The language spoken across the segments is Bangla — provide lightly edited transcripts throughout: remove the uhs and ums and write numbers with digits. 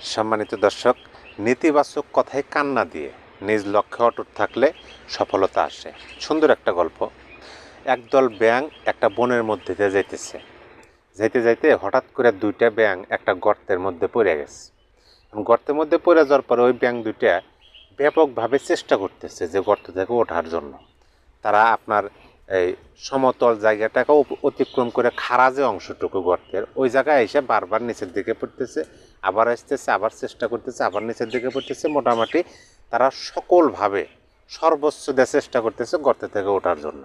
সম্মানিত দর্শক, নেতিবাচক কথায় কান্না দিয়ে নিজ লক্ষ্যে অটুট থাকলে সফলতা আসে। সুন্দর একটা গল্প। একদল ব্যাঙ একটা বনের মধ্যে দিয়ে যাইতেছে। যাইতে যাইতে হঠাৎ করে দুইটা ব্যাঙ একটা গর্তের মধ্যে পড়ে গেছে। গর্তের মধ্যে পড়ে যাওয়ার পরে ওই ব্যাঙ দুইটা ব্যাপকভাবে চেষ্টা করতেছে যে গর্ত থেকে ওঠার জন্য। তারা আপনার এই সমতল জায়গাটাকে অতিক্রম করে খাড়া যে অংশটুকু গর্তের ওই জায়গায় এসে বারবার নিচের দিকে পড়তেছে, আবার আসতেছে, আবার চেষ্টা করতেছে, আবার নিচের দিকে পড়তেছে। মোটামুটি তারা সকলভাবে সর্বোচ্চ দিয়ে চেষ্টা করতেছে গর্ত থেকে ওঠার জন্য।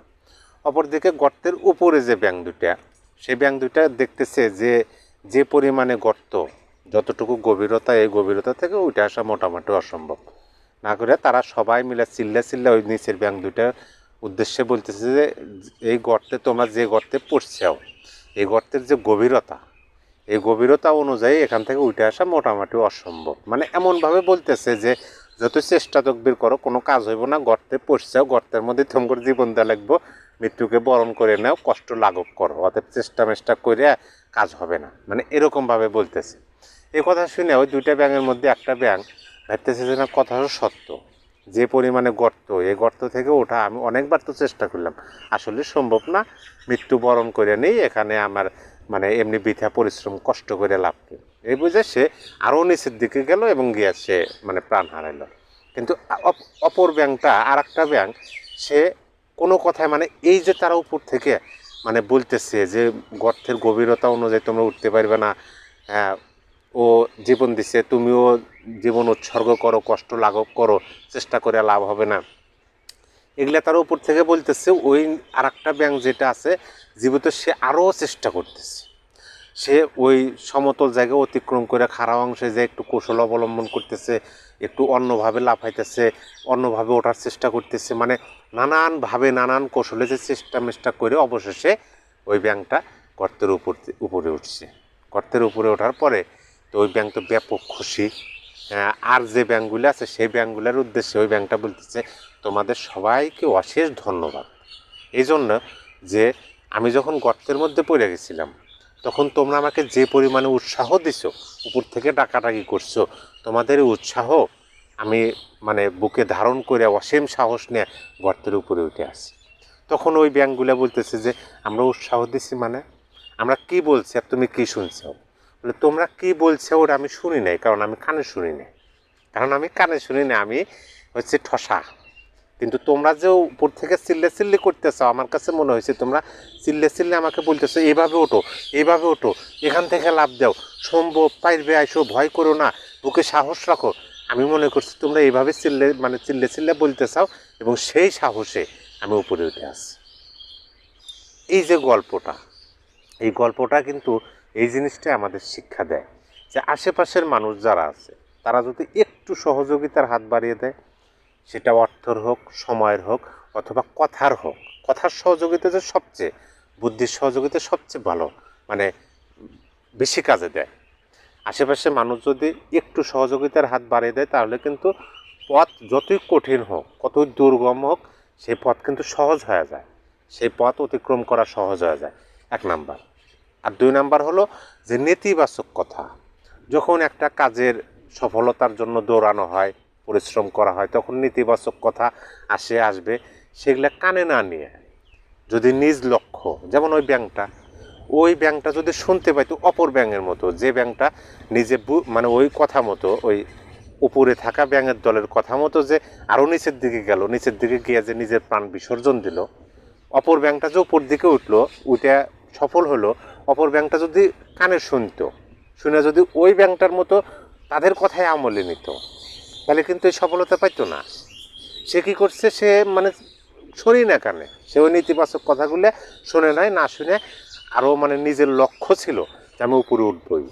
অপরদিকে গর্তের উপরে যে ব্যাঙ দুইটা, সেই ব্যাঙ দুইটা দেখতেছে যে যে পরিমাণে গর্ত, যতটুকু গভীরতা, এই গভীরতা থেকে উঠে আসা মোটামুটি অসম্ভব। না করে তারা সবাই মিলে চিল্লা ওই নিচের ব্যাঙ দুইটার উদ্দেশ্যে বলতেছে যে এই গর্তে তোমরা যে গর্তে পড়ছাও, এই গর্তের যে গভীরতা, এই গভীরতা অনুযায়ী এখান থেকে উঠে আসা মোটামুটি অসম্ভব। মানে এমনভাবে বলতেছে যে যত চেষ্টা তকবির করো কোনো কাজ হইব না, গর্তে পড়ছাও, গর্তের মধ্যে তোমার জীবন দেওয়া লাগবো, মৃত্যুকে বরণ করে নাও, কষ্ট লাঘব করো, অতএব চেষ্টা মেষ্টা করে কাজ হবে না। মানে এরকমভাবে বলতেছে। এই কথা শুনে ওই দুইটা ব্যাঙের মধ্যে একটা ব্যাঙ ভাবতেছে যে না, কথাটা সত্য। যে পরিমাণে গর্ত, এই গর্ত থেকে ওঠা আমি অনেকবার তো চেষ্টা করলাম, আসলে সম্ভব না, মৃত্যু বরণ করে নেই, এখানে আমার মানে এমনি বৃথা পরিশ্রম কষ্ট করে লাভ কি। এই বুঝে সে আরও নিচের দিকে গেল এবং গিয়ে সে মানে প্রাণ হারাইল। কিন্তু অপর ব্যাঙটা, আর একটা ব্যাঙ, সে কোনো কথায় মানে এই যে তারা উপর থেকে মানে বলতেছে যে গর্তের গভীরতা অনুযায়ী তোমরা উঠতে পারবে না, হ্যাঁ, ও জীবন দিছে, তুমিও জীবন উৎসর্গ করো, কষ্ট লাঘব করো, চেষ্টা করে লাভ হবে না, এগুলা তার উপর থেকে বলতেছে। ওই আর একটা ব্যাঙ যেটা আছে জীবিত, সে আরও চেষ্টা করতেছে। সে ওই সমতল জায়গা অতিক্রম করে খাড়া অংশে যে একটু কৌশল অবলম্বন করতেছে, একটু অন্যভাবে লাফাইতেছে, অন্যভাবে ওঠার চেষ্টা করতেছে। মানে নানানভাবে নানান কৌশলে যে চেষ্টা মেষ্টা করে অবশেষে ওই ব্যাঙটা গর্তের উপরে উঠছে। গর্তের উপরে ওঠার পরে তো ওই ব্যাঙ তো ব্যাপক খুশি। আর যে ব্যাঙগুলো আছে সেই ব্যাঙগুলোর উদ্দেশ্যে ওই ব্যাঙটা বলতেছে, তোমাদের সবাইকে অশেষ ধন্যবাদ এই জন্য যে আমি যখন গর্তের মধ্যে পড়ে গেছিলাম তখন তোমরা আমাকে যে পরিমাণে উৎসাহ দিছো, উপর থেকে ডাকাডাকি করছো, তোমাদের উৎসাহ আমি মানে বুকে ধারণ করে অসীম সাহস নিয়ে গর্তের উপরে উঠে আসি। তখন ওই ব্যাঙগুলো বলতেছে যে আমরা উৎসাহ দিছি মানে আমরা কি বলছি আর তুমি কি শুনছো? বলে তোমরা কি বলছো ওটা আমি শুনি নাই, কারণ আমি কানে শুনি নাই, আমি হচ্ছে ঠসা। কিন্তু তোমরা যে উপর থেকে চিল্লে করতেছো, আমার কাছে মনে হয়েছে তোমরা চিল্লে আমাকে বলতেছো এইভাবে ওঠো, এইভাবে ওঠো, এখান থেকে লাভ দাও, সম্ভব, পাইবে, আইসো, ভয় করো না, বুকে সাহস রাখো। আমি মনে করছি তোমরা এইভাবে চিল্লে বলতে চাও এবং সেই সাহসে আমি উপরে উঠে আসছি। এই যে গল্পটা, এই গল্পটা কিন্তু এই জিনিসটাই আমাদের শিক্ষা দেয় যে আশেপাশের মানুষ যারা আছে তারা যদি একটু সহযোগিতার হাত বাড়িয়ে দেয়, সেটা অর্থর হোক, সময়ের হোক, অথবা কথার হোক, কথার সহযোগিতা যে সবচেয়ে, বুদ্ধির সহযোগিতা সবচেয়ে ভালো, মানে বেশি কাজে দেয়। আশেপাশের মানুষ যদি একটু সহযোগিতার হাত বাড়িয়ে দেয় তাহলে কিন্তু পথ যতই কঠিন হোক, কতই দুর্গম হোক, সেই পথ কিন্তু সহজ হয়ে যায়, সেই পথ অতিক্রম করা সহজ হয়ে যায়। 1 নাম্বার। আর 2 নাম্বার হলো যে নেতিবাচক কথা। যখন একটা কাজের সফলতার জন্য দৌড়ানো হয়, পরিশ্রম করা হয়, তখন নেতিবাচক কথা আসবে, সেগুলো কানে না নিয়ে যদি নিজ লক্ষ্য, যেমন ওই ব্যাঙটা যদি শুনতে পাইতো অপর ব্যাঙের মতো, যে ব্যাঙটা নিজে মানে ওই কথা মতো, ওই উপরে থাকা ব্যাঙের দলের কথা মতো যে আরও নিচের দিকে গেল, নিচের দিকে গিয়ে যে নিজের প্রাণ বিসর্জন দিল, অপর ব্যাঙটা যে উপর দিকে উঠলো, ওইটা সফল হলো, অপর ব্যাঙটা যদি কানে শুনে যদি ওই ব্যাঙটার মতো তাদের কথায় আমলে নিত, তাহলে কিন্তু এই সফলতা পাইতো না। সে কী করছে, সে মানে শুনি না কানে, সে ওই নেতিবাচক কথাগুলো শোনে নাই, না শুনে আরও মানে নিজের লক্ষ্য ছিল যে আমি উপরে উঠবই,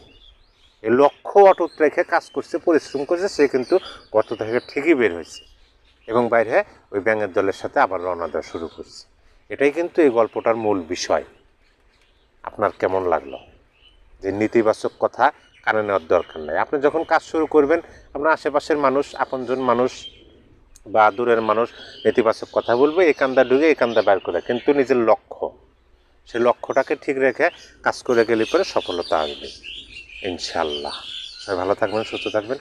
এই লক্ষ্য অটুট রেখে কাজ করছে, পরিশ্রম করছে, সে কিন্তু গর্ত থেকে ঠিকই বের হয়েছে এবং বাইরে ওই ব্যাঙের দলের সাথে আবার রওনা দেওয়া শুরু করছে। এটাই কিন্তু এই গল্পটার মূল বিষয়। আপনার কেমন লাগলো? যে নেতিবাচক কথা কানে নেওয়ার দরকার নেই। আপনি যখন কাজ শুরু করবেন, আপনার আশেপাশের মানুষ, আপনজন মানুষ বা দূরের মানুষ নেতিবাচক কথা বলবে, এই কান্দা ঢুকে এই কান্দা বের করে, কিন্তু নিজের লক্ষ্য, সেই লক্ষ্যটাকে ঠিক রেখে কাজ করে গেলে পরে সফলতা আসবে ইনশাআল্লাহ। সবাই ভালো থাকবেন, সুস্থ থাকবেন।